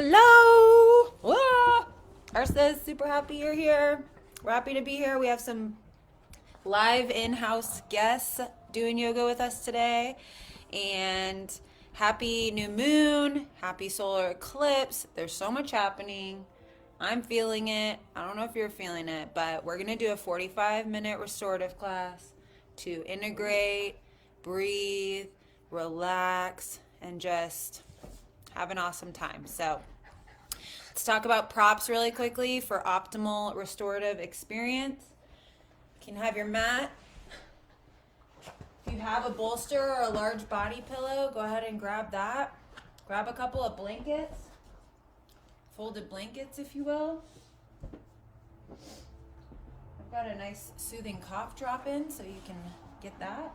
Hello! Whoa! Ursa's super happy you're here. We're happy to be here. We have some live in-house guests doing yoga with us today. And happy new moon, happy solar eclipse. There's so much happening. I'm feeling it. I don't know if you're feeling it, but we're going to do a 45-minute restorative class to integrate, breathe, relax, and just have an awesome time. So, let's talk about props really quickly for optimal restorative experience. You can have your mat. If you have a bolster or a large body pillow, go ahead and grab that. Grab a couple of blankets, folded blankets, if you will. I've got a nice soothing cough drop in, so you can get that.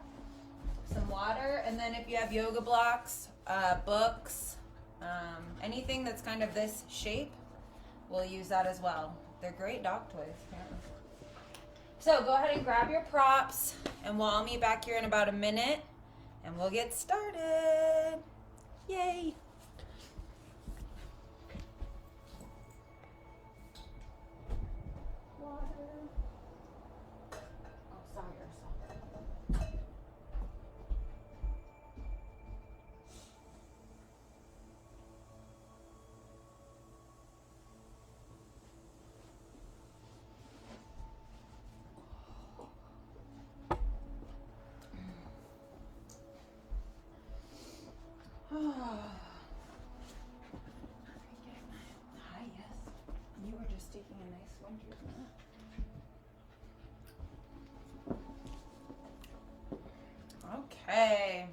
Some water, and then if you have yoga blocks, books, anything that's kind of this shape, we'll use that as well. They're great dog toys, apparently. So go ahead and grab your props, and we'll all meet back here in about a minute, and we'll get started. Yay! Water. Oh, sorry, Ursula. Hi, yes. You were just taking a nice winter's nap. Okay.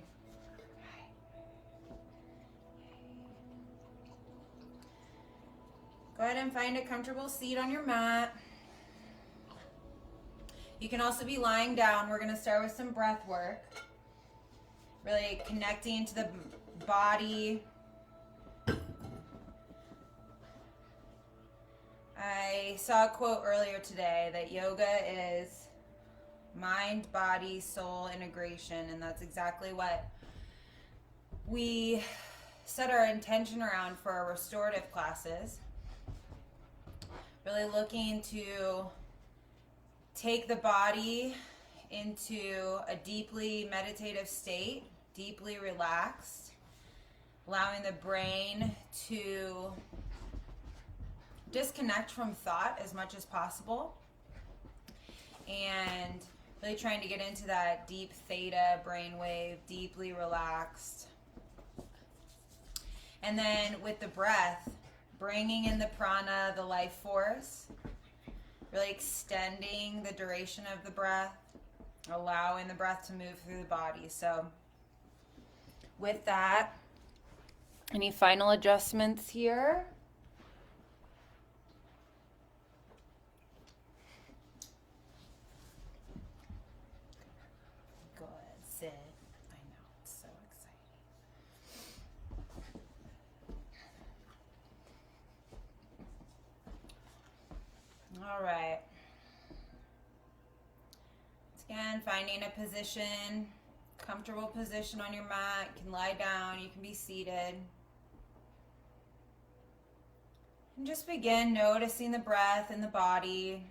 Go ahead and find a comfortable seat on your mat. You can also be lying down. We're going to start with some breath work. Really connecting to the body. I saw a quote earlier today that yoga is mind, body, soul integration, and that's exactly what we set our intention around for our restorative classes. Really looking to take the body into a deeply meditative state, deeply relaxed, allowing the brain to disconnect from thought as much as possible, and really trying to get into that deep theta brainwave, deeply relaxed. And then with the breath, bringing in the prana, the life force, really extending the duration of the breath, allowing the breath to move through the body. So with that, any final adjustments here? Good, sit. I know, it's so exciting. All right. Again, finding a position, comfortable position on your mat. You can lie down, you can be seated. And just begin noticing the breath in the body.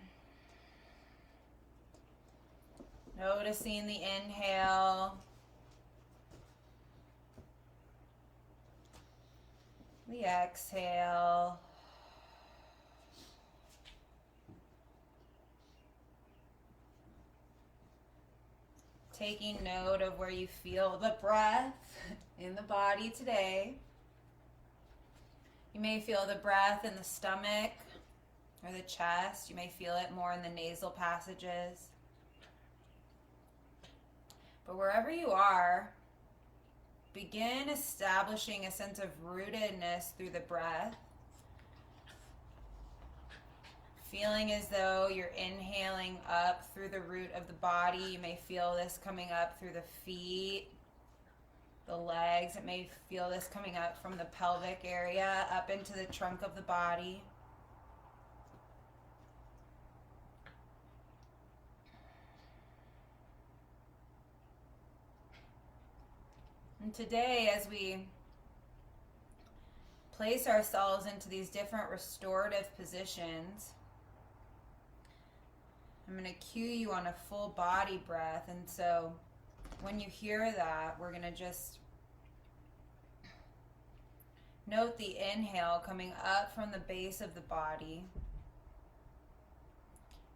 Noticing the inhale, the exhale. Taking note of where you feel the breath in the body today. You may feel the breath in the stomach or the chest. You may feel it more in the nasal passages. But wherever you are, begin establishing a sense of rootedness through the breath. Feeling as though you're inhaling up through the root of the body. You may feel this coming up through the feet, the legs. It may feel this coming up from the pelvic area, up into the trunk of the body. And today, as we place ourselves into these different restorative positions. I'm going to cue you on a full body breath. And so when you hear that, we're going to just note the inhale coming up from the base of the body.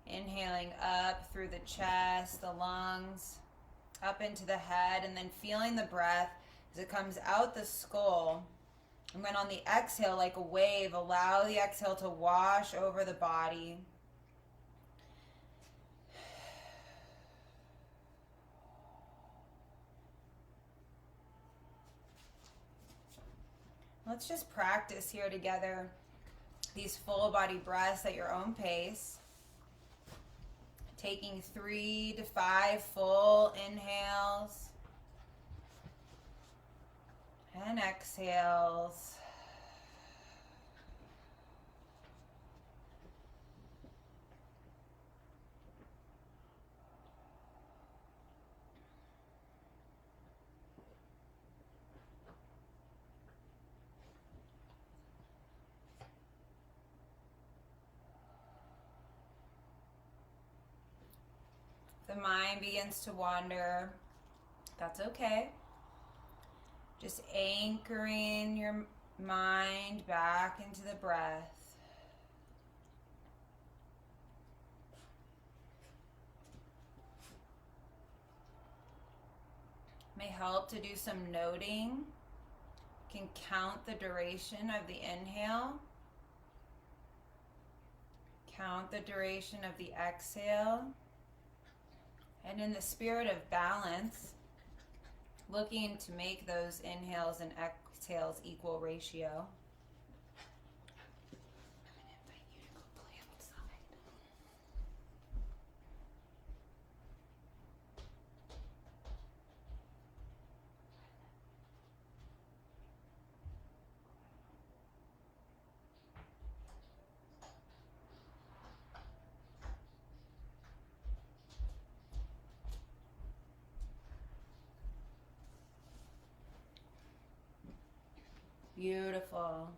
Inhaling up through the chest, the lungs, up into the head, and then feeling the breath as it comes out the skull. And then on the exhale, like a wave, allow the exhale to wash over the body. Let's just practice here together these full body breaths at your own pace. Taking 3 to 5 full inhales and exhales. The mind begins to wander. That's okay. Just anchoring your mind back into the breath. May help to do some noting. You can count the duration of the inhale. Count the duration of the exhale. And in the spirit of balance, looking to make those inhales and exhales equal ratio. I'm going to invite you to go play outside. Beautiful.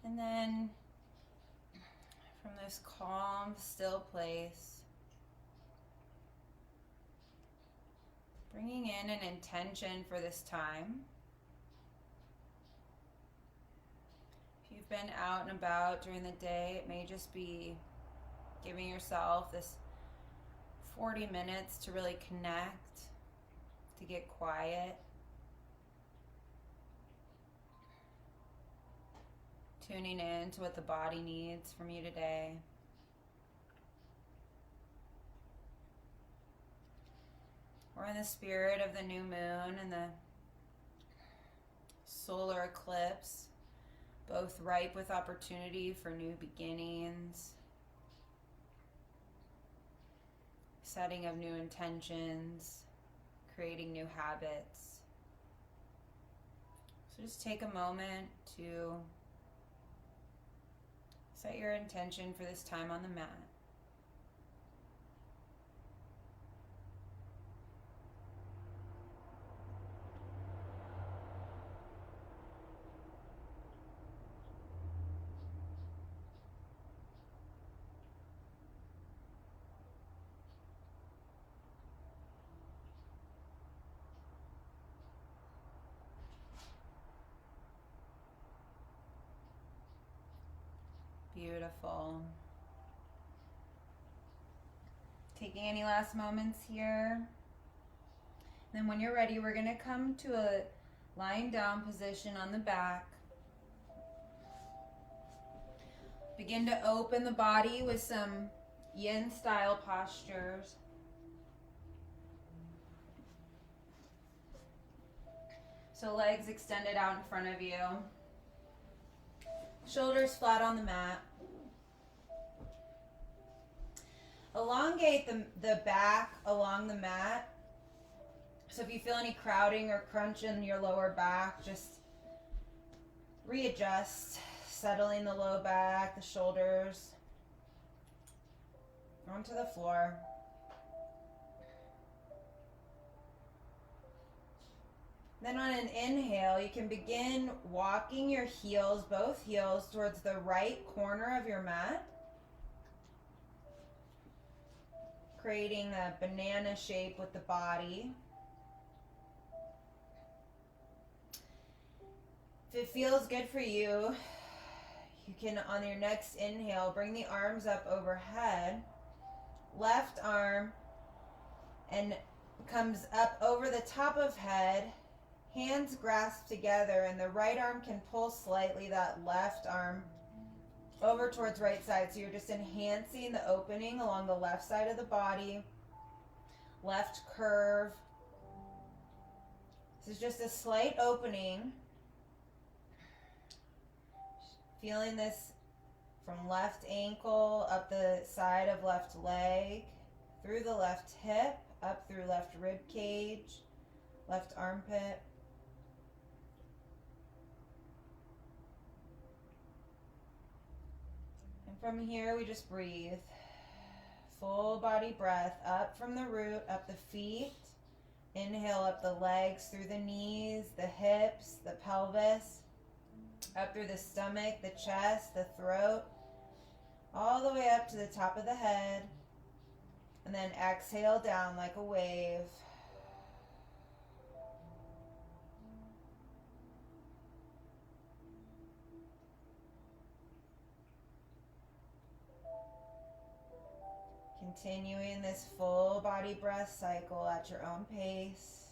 And then from this calm, still place, bringing in an intention for this time. If you've been out and about during the day, it may just be giving yourself this 40 minutes to really connect, to get quiet. Tuning in to what the body needs from you today. We're in the spirit of the new moon and the solar eclipse, both ripe with opportunity for new beginnings, setting of new intentions, creating new habits. So just take a moment to set your intention for this time on the mat. Beautiful. Taking any last moments here. Then when you're ready, we're going to come to a lying down position on the back. Begin to open the body with some yin style postures. So legs extended out in front of you. Shoulders flat on the mat. Elongate the back along the mat. So if you feel any crowding or crunch in your lower back, just readjust, settling the low back, the shoulders. onto the floor. Then on an inhale, you can begin walking your heels, both heels, towards the right corner of your mat, creating a banana shape with the body. If it feels good for you, you can, on your next inhale, bring the arms up overhead. Left arm and comes up over the top of head. Hands grasp together, and the right arm can pull slightly that left arm over towards right side. So you're just enhancing the opening along the left side of the body. Left curve. This is just a slight opening. Feeling this from left ankle, up the side of left leg, through the left hip, up through left rib cage, left armpit. And from here, we just breathe. Full body breath up from the root, up the feet. Inhale up the legs, through the knees, the hips, the pelvis, up through the stomach, the chest, the throat, all the way up to the top of the head. And then exhale down like a wave. Continuing this full body breath cycle at your own pace.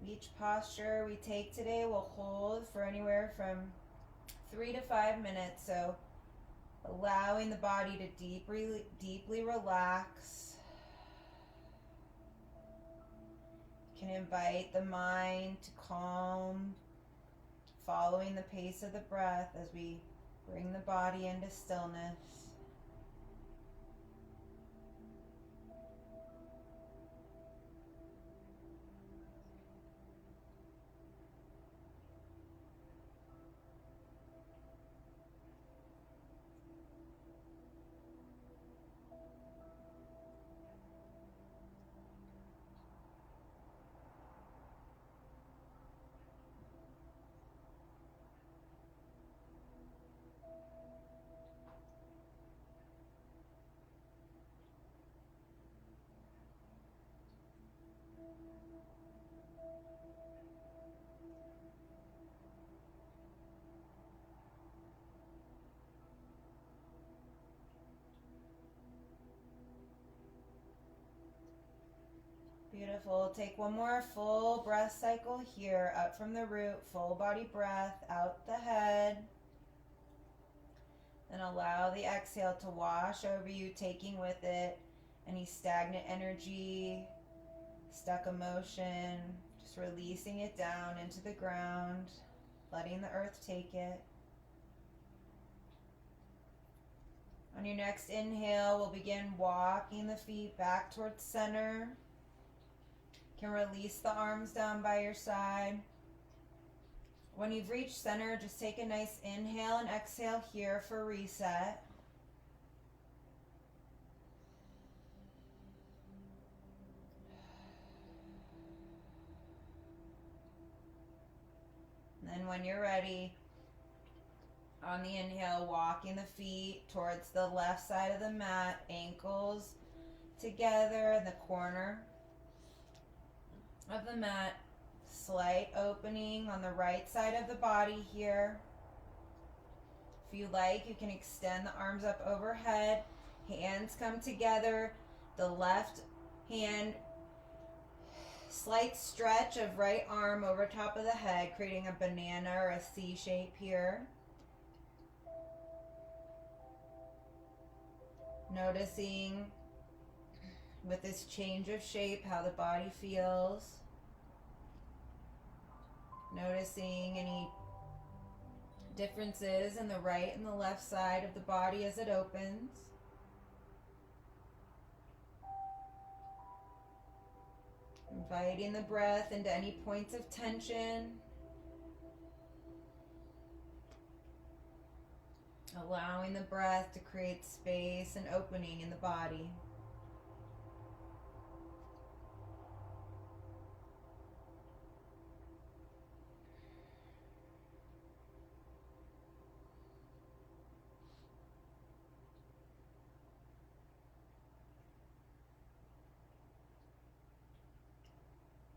Each posture we take today will hold for anywhere from 3 to 5 minutes, so allowing the body to deeply relax. You can invite the mind to calm, following the pace of the breath as we bring the body into stillness. Beautiful. Take one more full breath cycle here, up from the root, full body breath, out the head. And allow the exhale to wash over you, taking with it any stagnant energy, stuck emotion, just releasing it down into the ground, letting the earth take it. On your next inhale, we'll begin walking the feet back towards center. You can release the arms down by your side. When you've reached center, just take a nice inhale and exhale here for reset. And then when you're ready, on the inhale, walking the feet towards the left side of the mat, ankles together in the corner of the mat. Slight opening on the right side of the body here. If you like, you can extend the arms up overhead. Hands come together. The left hand, slight stretch of right arm over top of the head, creating a banana or a C shape here. Noticing with this change of shape how the body feels. Noticing any differences in the right and the left side of the body as it opens. Inviting the breath into any points of tension. Allowing the breath to create space and opening in the body.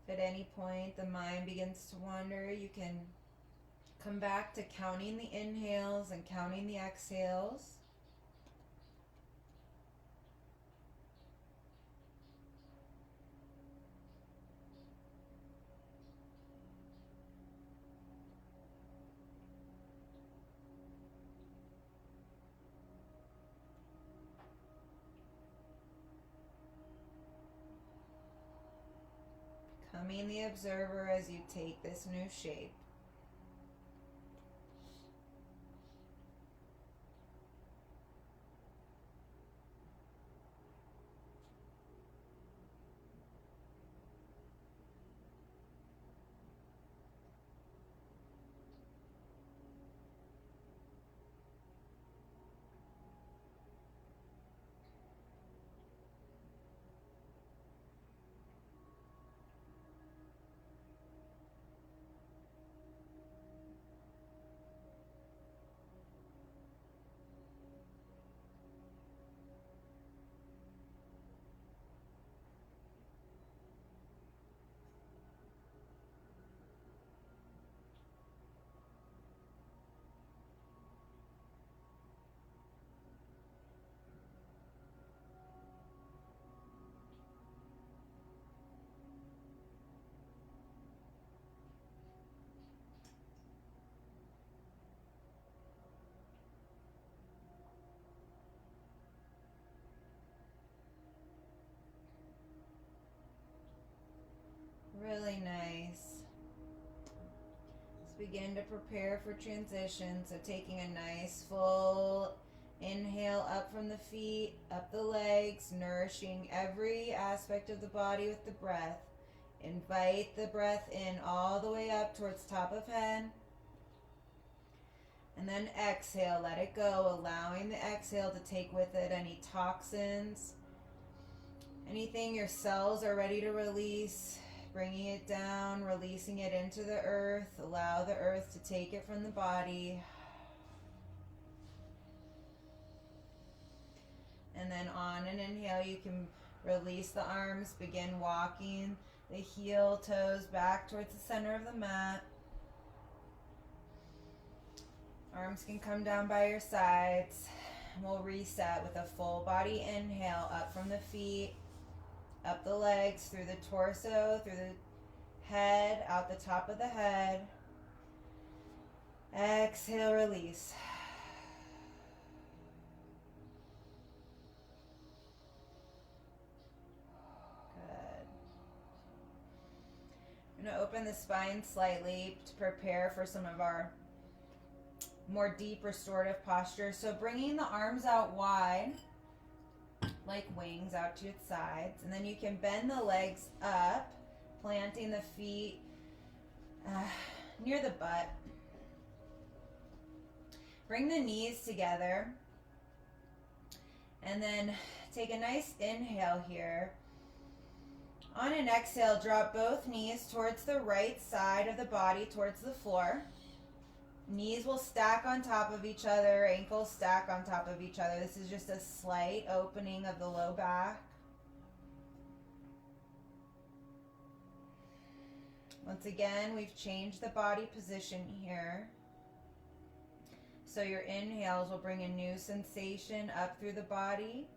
If at any point the mind begins to wander, you can come back to counting the inhales and counting the exhales. Becoming the observer as you take this new shape. Really nice. Let's begin to prepare for transition. So taking a nice full inhale up from the feet, up the legs, nourishing every aspect of the body with the breath. Invite the breath in all the way up towards top of head. And then exhale, let it go, allowing the exhale to take with it any toxins, anything your cells are ready to release. Bringing it down, releasing it into the earth. Allow the earth to take it from the body. And then on an inhale, you can release the arms, begin walking the heel toes back towards the center of the mat. Arms can come down by your sides. We'll reset with a full body inhale up from the feet, up the legs, through the torso, through the head, out the top of the head. Exhale, release. Good. I'm going to open the spine slightly to prepare for some of our more deep restorative postures. So bringing the arms out wide, like wings out to its sides, and then you can bend the legs up, planting the feet near the butt. Bring the knees together, and then take a nice inhale here. On an exhale, drop both knees towards the right side of the body, towards the floor. Knees will stack on top of each other, ankles stack on top of each other. This is just a slight opening of the low back. Once again, we've changed the body position here. So your inhales will bring a new sensation up through the body.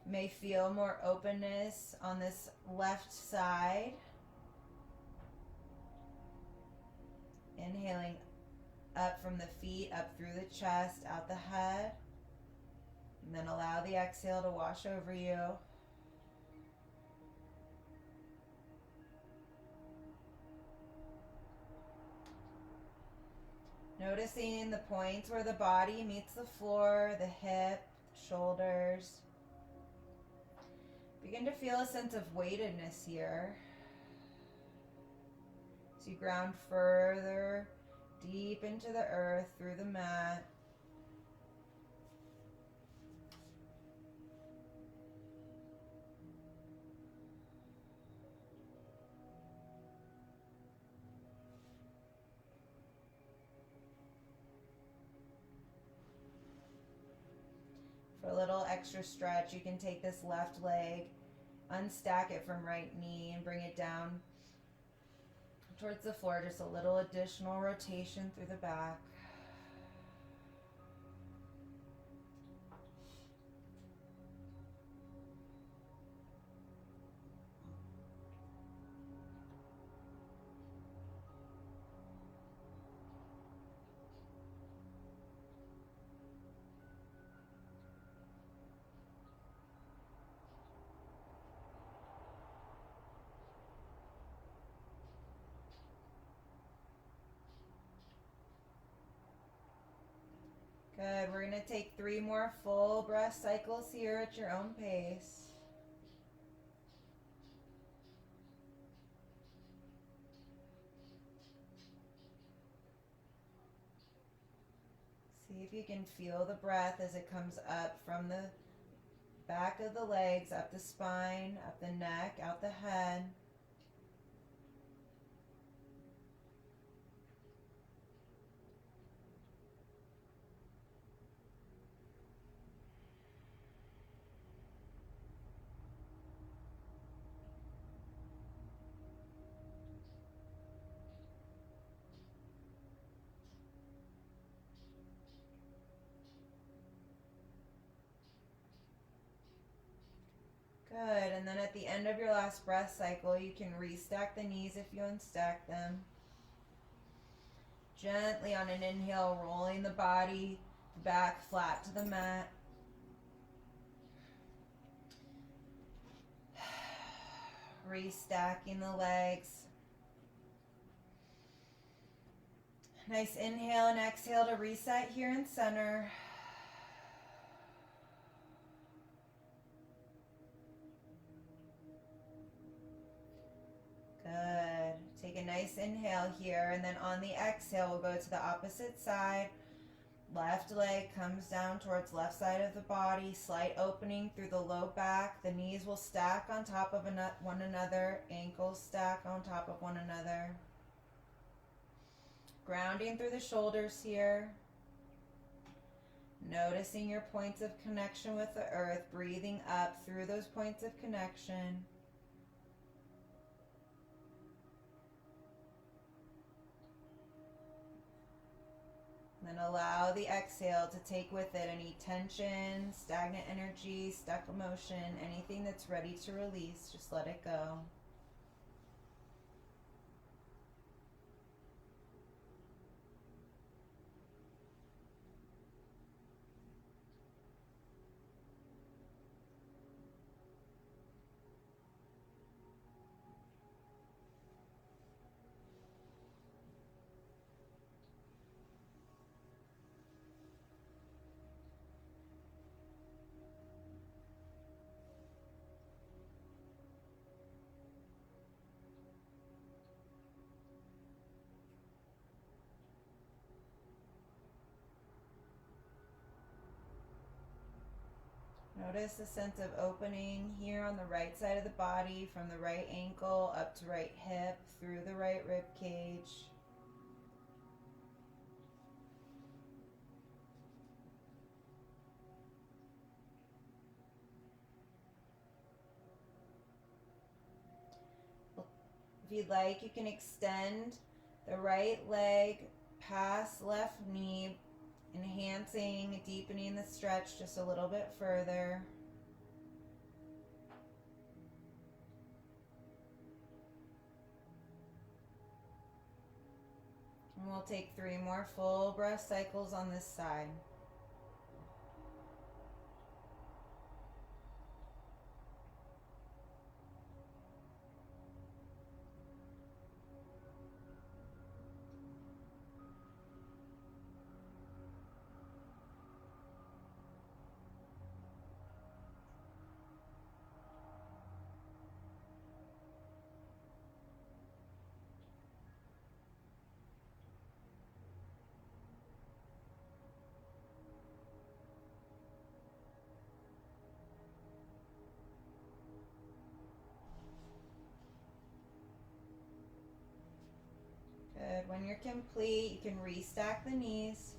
You may feel more openness on this left side. Inhaling up from the feet, up through the chest, out the head. And then allow the exhale to wash over you. Noticing the points where the body meets the floor, the hip, shoulders. Begin to feel a sense of weightedness here. So you ground further deep into the earth through the mat. For a little extra stretch, you can take this left leg, unstack it from right knee, and bring it down towards the floor. Just a little additional rotation through the back. Good. We're going to take 3 more full breath cycles here at your own pace. See if you can feel the breath as it comes up from the back of the legs, up the spine, up the neck, out the head. Good, and then at the end of your last breath cycle, you can restack the knees if you unstack them. Gently on an inhale, rolling the body back flat to the mat. Restacking the legs. Nice inhale and exhale to reset here in center. Good. Take a nice inhale here, and then on the exhale, we'll go to the opposite side. Left leg comes down towards left side of the body, slight opening through the low back. The knees will stack on top of one another, ankles stack on top of one another. Grounding through the shoulders here. Noticing your points of connection with the earth, breathing up through those points of connection. Then allow the exhale to take with it any tension, stagnant energy, stuck emotion, anything that's ready to release. Just let it go. Notice the sense of opening here on the right side of the body, from the right ankle up to right hip, through the right rib cage. If you'd like, you can extend the right leg past left knee, enhancing, deepening the stretch just a little bit further. And we'll take 3 more full breath cycles on this side. When you're complete, you can restack the knees.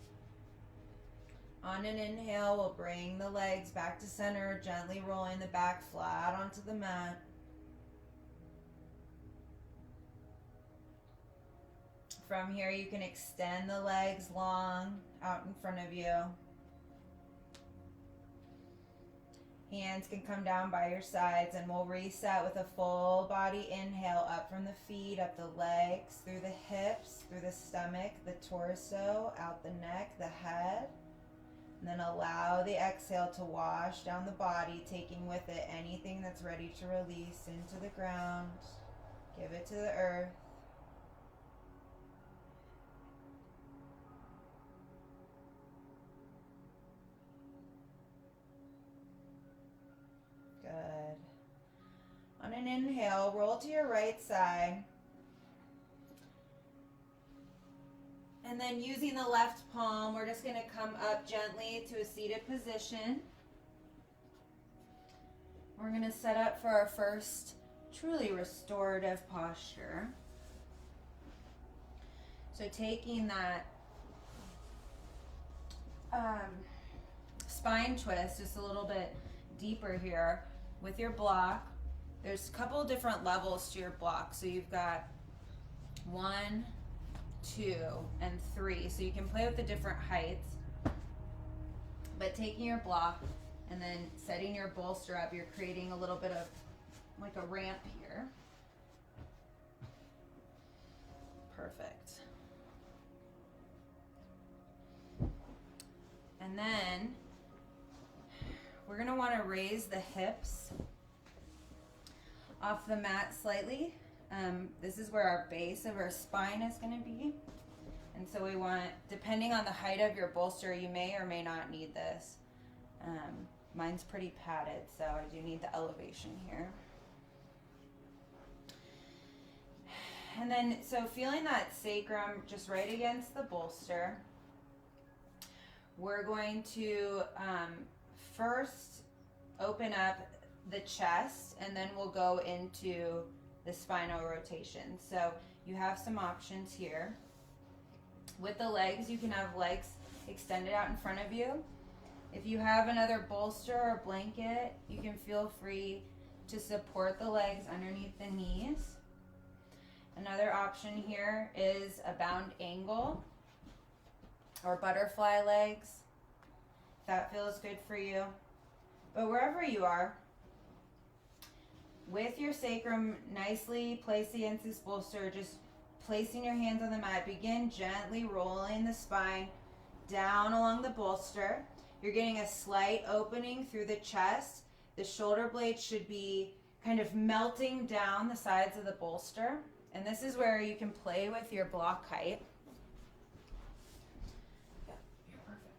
On an inhale, we'll bring the legs back to center, gently rolling the back flat onto the mat. From here, you can extend the legs long out in front of you. Hands can come down by your sides, and we'll reset with a full body inhale up from the feet, up the legs, through the hips, through the stomach, the torso, out the neck, the head. And then allow the exhale to wash down the body, taking with it anything that's ready to release into the ground. Give it to the earth. Good. On an inhale, roll to your right side. And then using the left palm, we're just going to come up gently to a seated position. We're going to set up for our first truly restorative posture. So taking that spine twist just a little bit deeper here with your block. There's a couple different levels to your block. So you've got 1, 2, and 3. So you can play with the different heights. But taking your block and then setting your bolster up, you're creating a little bit of like a ramp here. Perfect. And then we're going to want to raise the hips off the mat slightly. This is where our base of our spine is going to be. And so we want, depending on the height of your bolster, you may or may not need this. Mine's pretty padded, so I do need the elevation here. And then, so feeling that sacrum just right against the bolster, we're going to first open up the chest, and then we'll go into the spinal rotation. So you have some options here. With the legs, you can have legs extended out in front of you. If you have another bolster or blanket, you can feel free to support the legs underneath the knees. Another option here is a bound angle or butterfly legs, if that feels good for you. But wherever you are, with your sacrum nicely placed against this bolster, just placing your hands on the mat, begin gently rolling the spine down along the bolster. You're getting a slight opening through the chest. The shoulder blades should be kind of melting down the sides of the bolster. And this is where you can play with your block height. Yeah, you're perfect.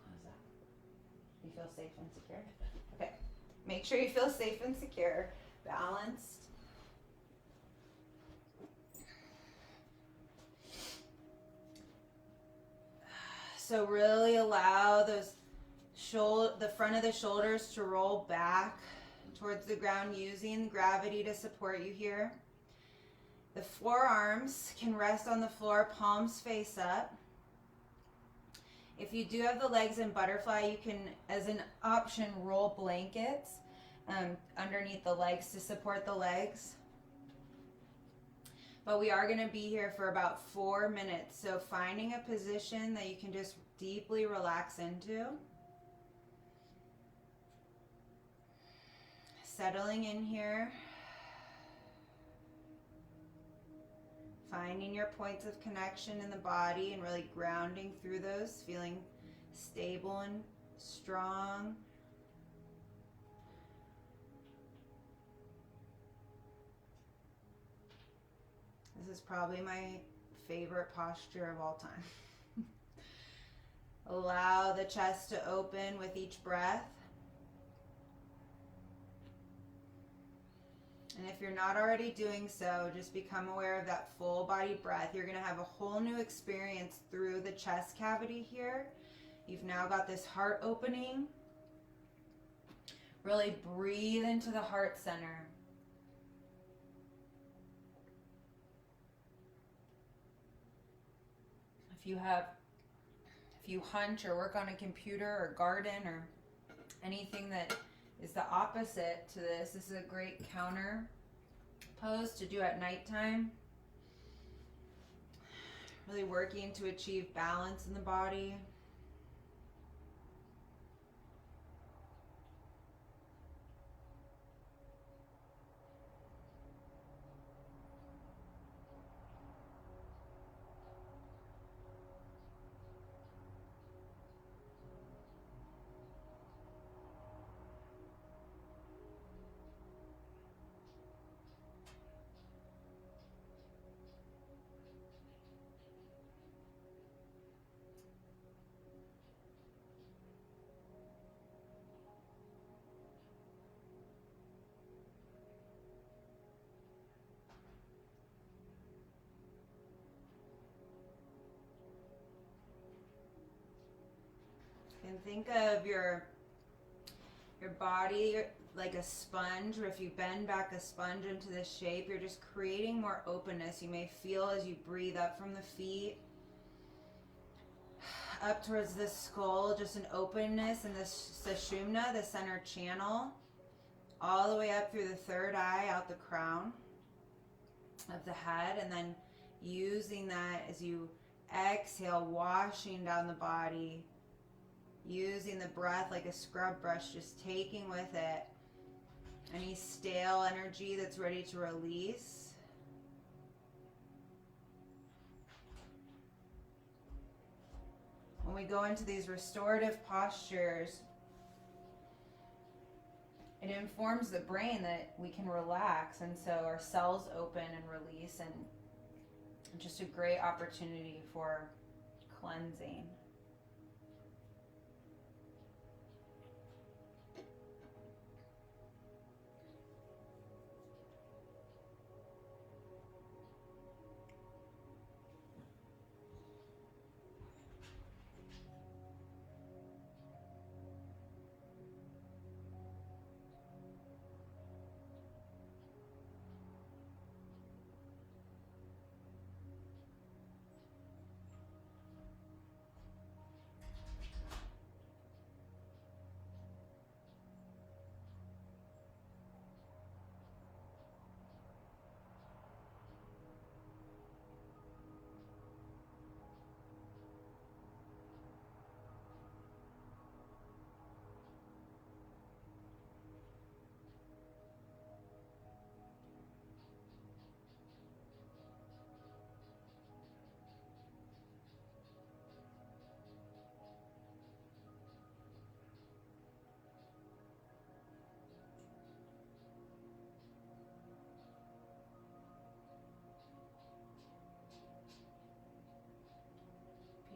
How's that? You feel safe and secure? Okay. Make sure you feel safe and secure, balanced. So really allow those the front of the shoulders to roll back towards the ground, using gravity to support you here. The forearms can rest on the floor, palms face up. If you do have the legs in butterfly, you can, as an option, roll blankets underneath the legs to support the legs. But we are going to be here for about 4 minutes, so finding a position that you can just deeply relax into. Settling in here. Finding your points of connection in the body and really grounding through those, feeling stable and strong. This is probably my favorite posture of all time. Allow the chest to open with each breath. And if you're not already doing so, just become aware of that full body breath. You're going to have a whole new experience through the chest cavity here. You've now got this heart opening. Really breathe into the heart center. If you hunt or work on a computer or garden or anything that is the opposite to this, this is a great counter pose to do at nighttime. Really working to achieve balance in the body. And think of your body like a sponge, or if you bend back a sponge into this shape, you're just creating more openness. You may feel as you breathe up from the feet, up towards the skull, just an openness in the Sushumna, the center channel, all the way up through the third eye, out the crown of the head, and then using that as you exhale, washing down the body, using the breath like a scrub brush, just taking with it any stale energy that's ready to release. When we go into these restorative postures, it informs the brain that we can relax, and so our cells open and release, and just a great opportunity for cleansing.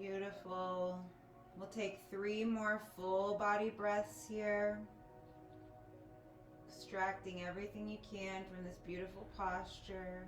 Beautiful. We'll take 3 more full body breaths here, extracting everything you can from this beautiful posture.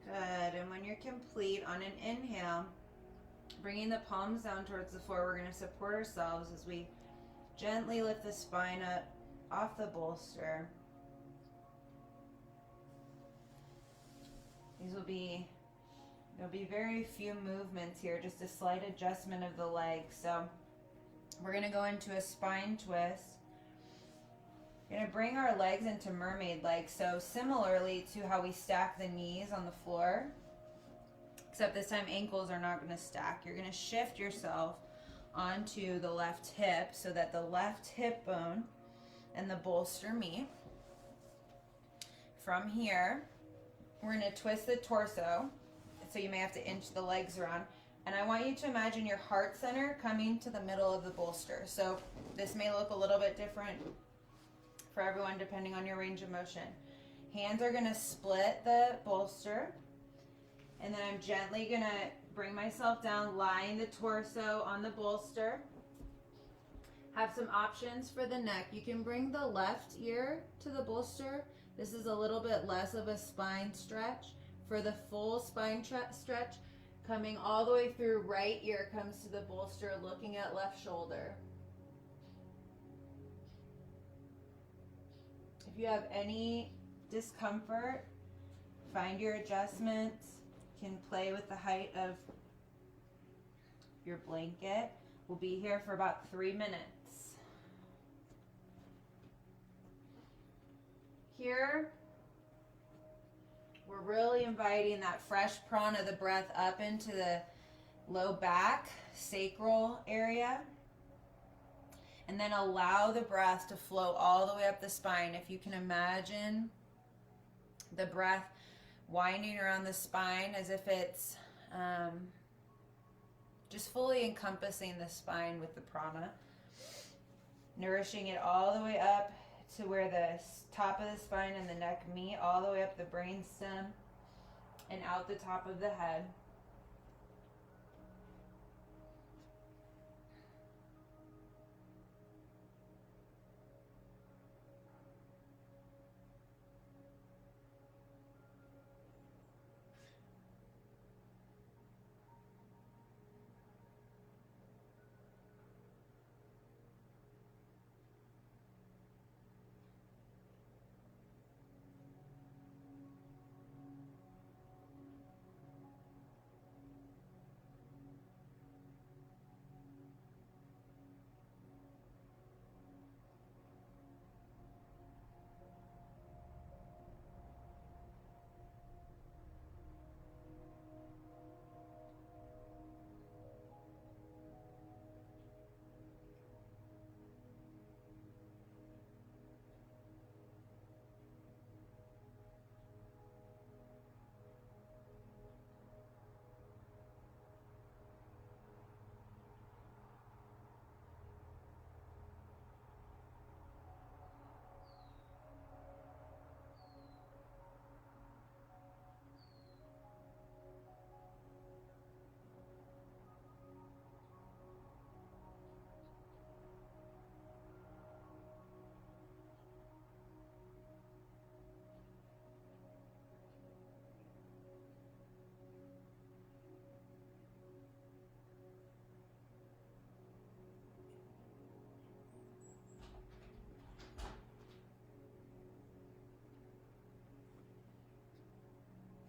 Good. And when you're complete, on an inhale, bringing the palms down towards the floor, we're going to support ourselves as we gently lift the spine up off the bolster. There'll be very few movements here, just a slight adjustment of the legs. So we're going to go into a spine twist. We're going to bring our legs into mermaid legs, so similarly to how we stack the knees on the floor, except this time ankles are not going to stack. You're going to shift yourself onto the left hip so that the left hip bone and the bolster meet. From here, we're going to twist the torso, so you may have to inch the legs around. And I want you to imagine your heart center coming to the middle of the bolster. So this may look a little bit different for everyone depending on your range of motion. Hands are gonna split the bolster, and then I'm gently gonna bring myself down, lying the torso on the bolster. Have some options for the neck. You can bring the left ear to the bolster. This is a little bit less of a spine stretch. For the full spine stretch, coming all the way through, right ear comes to the bolster, looking at left shoulder. If you have any discomfort, find your adjustments. You can play with the height of your blanket. We'll be here for about 3 minutes. Here, we're really inviting that fresh prana, the breath, up into the low back, sacral area. And then allow the breath to flow all the way up the spine. If you can imagine the breath winding around the spine as if it's just fully encompassing the spine with the prana. Nourishing it all the way up to where the top of the spine and the neck meet, all the way up the brainstem and out the top of the head.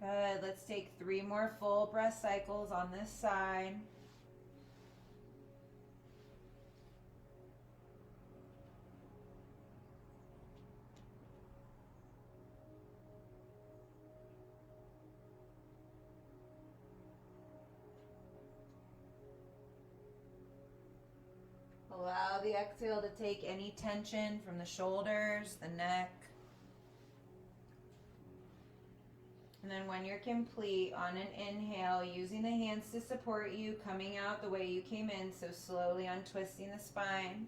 Good. Let's take 3 more full breath cycles on this side. Allow the exhale to take any tension from the shoulders, the neck. And then when you're complete, on an inhale, using the hands to support you, coming out the way you came in, so slowly untwisting the spine.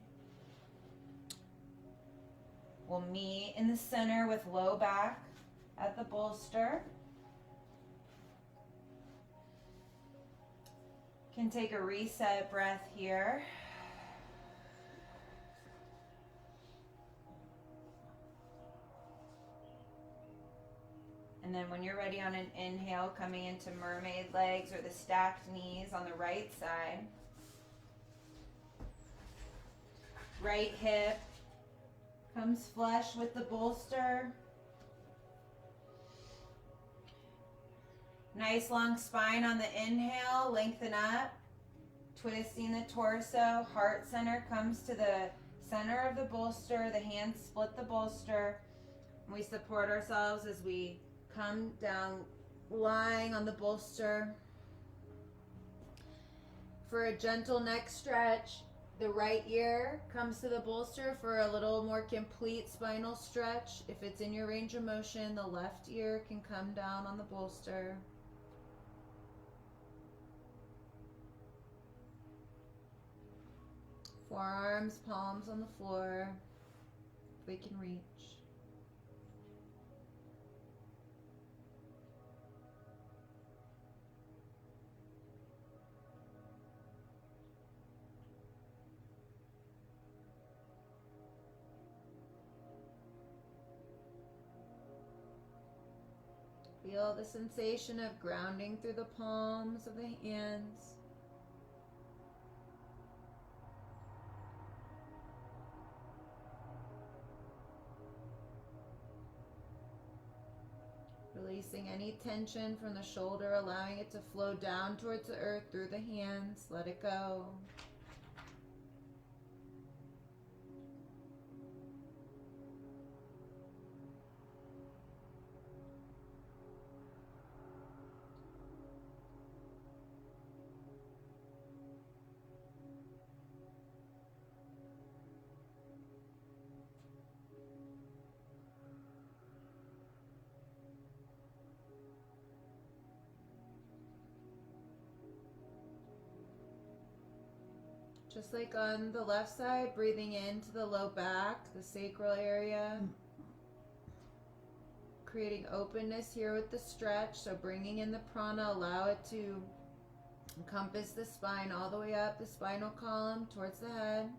We'll meet in the center with low back at the bolster. Can take a reset breath here. And then when you're ready, on an inhale, coming into mermaid legs or the stacked knees on the right side. Right hip comes flush with the bolster. Nice long spine on the inhale, lengthen up. Twisting the torso, heart center comes to the center of the bolster. The hands split the bolster. And we support ourselves as we come down, lying on the bolster. For a gentle neck stretch, the right ear comes to the bolster for a little more complete spinal stretch. If it's in your range of motion, the left ear can come down on the bolster. Forearms, palms on the floor. they can reach. Feel the sensation of grounding through the palms of the hands. Releasing any tension from the shoulder, allowing it to flow down towards the earth through the hands. Let it go. Just like on the left side, breathing into the low back, the sacral area. Creating openness here with the stretch. So bringing in the prana, allow it to encompass the spine all the way up the spinal column towards the head.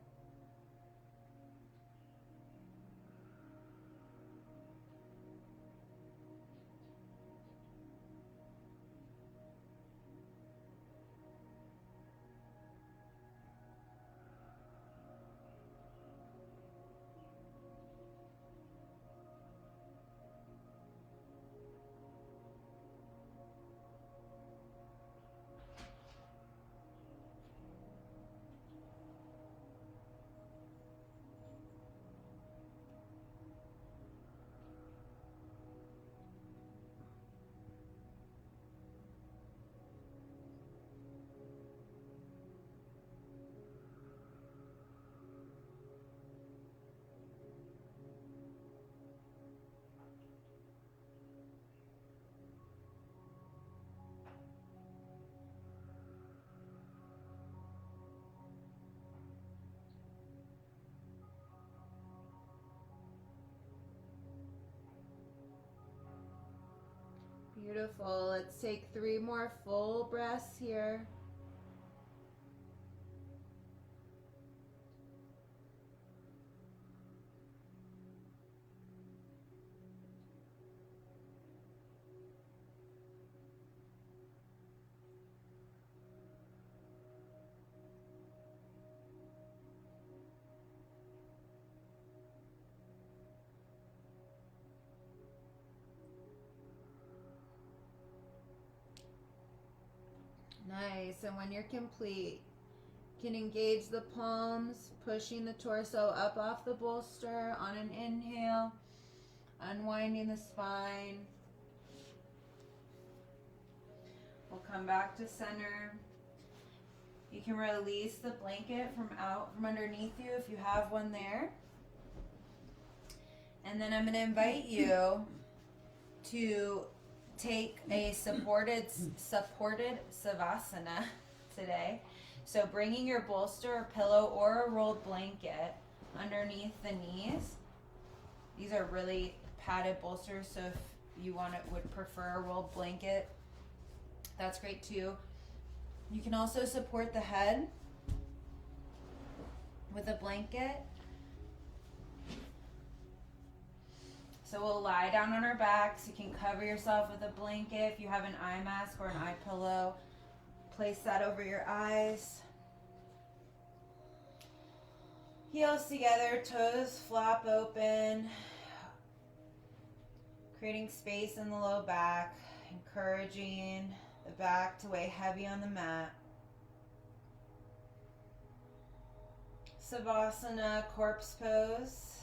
Beautiful. Let's take 3 more full breaths here. Nice. And when you're complete, you can engage the palms, pushing the torso up off the bolster on an inhale, unwinding the spine. We'll come back to center. You can release the blanket from underneath you if you have one there. And then I'm going to invite you to take a supported savasana today. So bringing your bolster or pillow or a rolled blanket underneath the knees. These are really padded bolsters, so if you would prefer a rolled blanket, that's great too. You can also support the head with a blanket. So we'll lie down on our backs. You can cover yourself with a blanket. If you have an eye mask or an eye pillow, place that over your eyes. Heels together, toes flap open. Creating space in the low back, encouraging the back to weigh heavy on the mat. Savasana, corpse pose.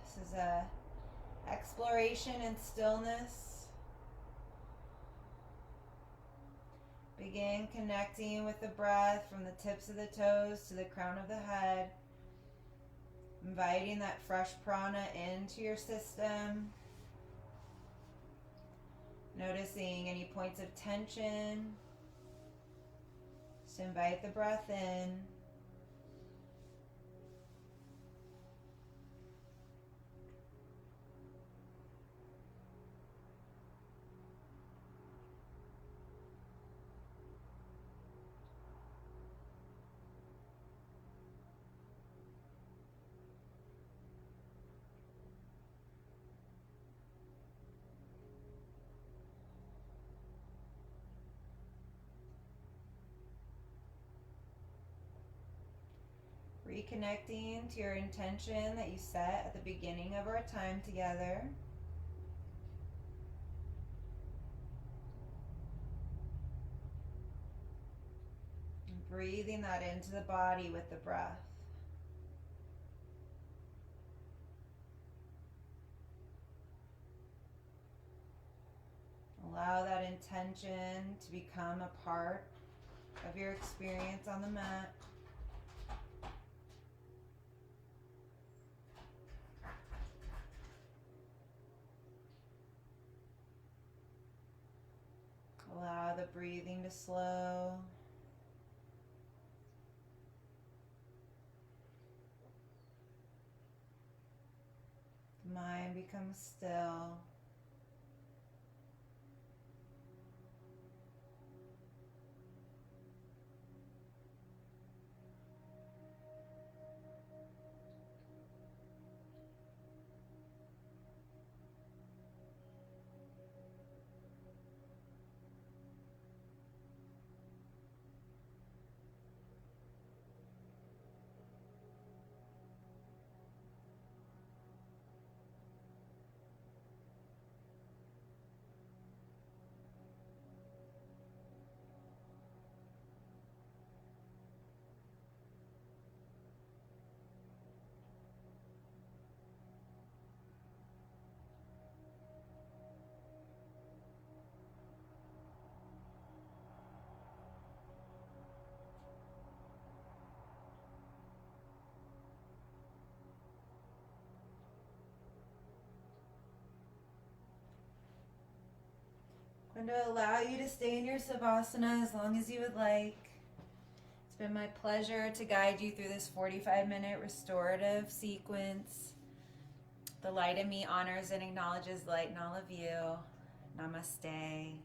This is a exploration and stillness. Begin connecting with the breath from the tips of the toes to the crown of the head. Inviting that fresh prana into your system. Noticing any points of tension. Just invite the breath in. reconnecting to your intention that you set at the beginning of our time together. And breathing that into the body with the breath. Allow that intention to become a part of your experience on the mat. Allow the breathing to slow. The mind becomes still. I'm going to allow you to stay in your Savasana as long as you would like. It's been my pleasure to guide you through this 45-minute restorative sequence. The light in me honors and acknowledges the light in all of you. Namaste.